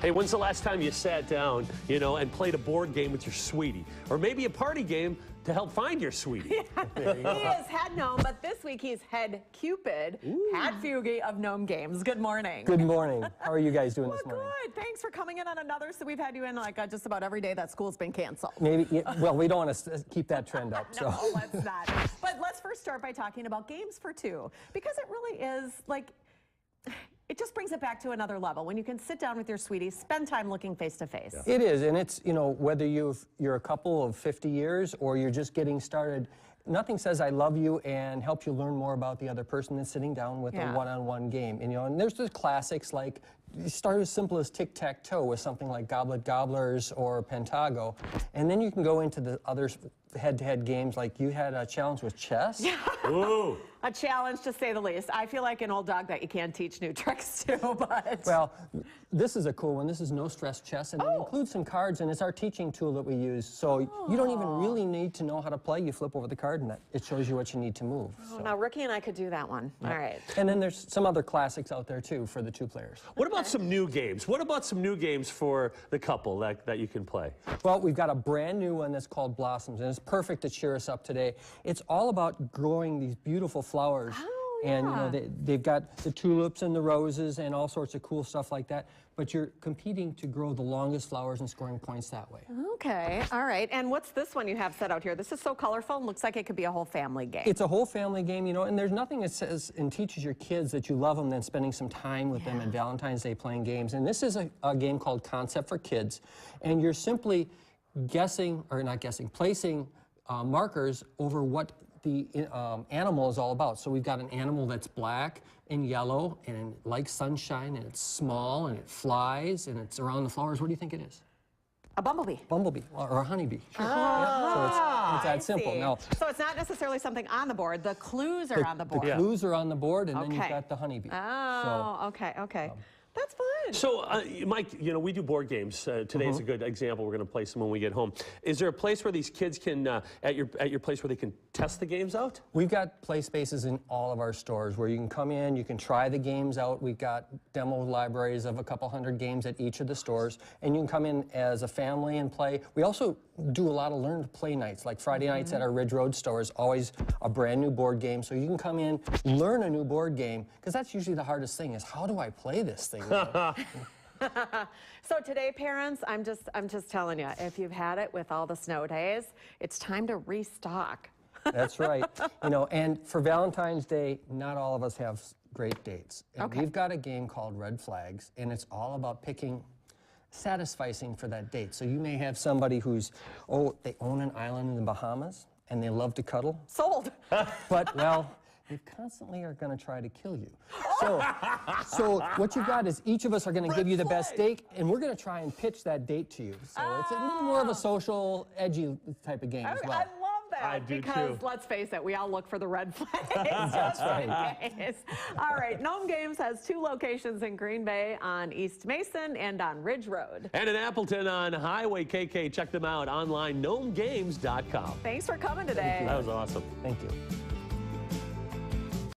Hey, when's the last time you sat down, and played a board game with your sweetie? Or maybe a party game to help find your sweetie? Yeah. He is head gnome, but this week he's head Cupid. Pat Fuge of Gnome Games. Good morning. Good morning. How are you guys doing this morning? Good. Thanks for coming in on another. So we've had you in like just about every day that school's been canceled. Maybe. Yeah, well, we don't want to keep that trend up. No, let's not. But let's first start by talking about Games for Two, because it really is like, it just brings it back to another level when you can sit down with your sweetie, spend time looking face to face. It is, and it's, whether you're a couple of 50 years or you're just getting started, nothing says I love you and helps you learn more about the other person than sitting down with a one-on-one game. And there's the classics like, you start as simple as tic-tac-toe with something like Goblet Gobblers or Pentago, and then you can go into the other head-to-head games like you had a challenge with chess. Yeah. Ooh. A challenge, to say the least. I feel like an old dog that you can't teach new tricks to, but... Well, this is a cool one. This is no stress chess, and it includes some cards, and it's our teaching tool that we use. So you don't even really need to know how to play. You flip over the card, and it shows you what you need to move. Oh, now Ricky and I could do that one. All right. And then there's some other classics out there, too, for the two players. What about some new games? What about some new games for the couple that you can play? Well, we've got a brand new one that's called Blossoms, and it's perfect to cheer us up today. It's all about growing these beautiful flowers. And they've got the tulips and the roses and all sorts of cool stuff like that. But you're competing to grow the longest flowers and scoring points that way. Okay, all right. And what's this one you have set out here? This is so colorful and looks like it could be a whole family game. It's a whole family game, and there's nothing that says and teaches your kids that you love them than spending some time with them on Valentine's Day playing games. And this is a game called Concept for Kids. And you're simply placing markers over what the animal is all about. So we've got an animal that's black and yellow and it likes sunshine, and it's small and it flies and it's around the flowers. What do you think it is? A bumblebee. Bumblebee or a honeybee. Sure. So it's that simple. Now, so it's not necessarily something on the board. The clues are on the board. The clues are on the board, and then you've got the honeybee. Oh, so, okay. That's fun. So, Mike, we do board games. Today's a good example. We're going to play some when we get home. Is there a place where these kids can, at your place, where they can test the games out? We've got play spaces in all of our stores where you can come in, you can try the games out. We've got demo libraries of a couple hundred games at each of the stores, and you can come in as a family and play. We also do a lot of learn to play nights, like Friday nights at our Ridge Road store is always a brand new board game. So you can come in, learn a new board game, because that's usually the hardest thing is, how do I play this thing? So today, parents, I'm just telling you, if you've had it with all the snow days, it's time to restock. That's right. And for Valentine's Day, not all of us have great dates. And we've got a game called Red Flags, and it's all about picking satisficing for that date. So you may have somebody who's, they own an island in the Bahamas, and they love to cuddle. Sold. But, well, they constantly are going to try to kill you. So what you've got is each of us are going to give you the best date, and we're going to try and pitch that date to you. So it's a little more of a social, edgy type of game as well. I love that. I do because too. Let's face it, we all look for the red flags. That's right. All right, Gnome Games has 2 locations in Green Bay on East Mason and on Ridge Road. And in Appleton on Highway KK. Check them out online, gnomegames.com. Thanks for coming today. That was awesome. Thank you.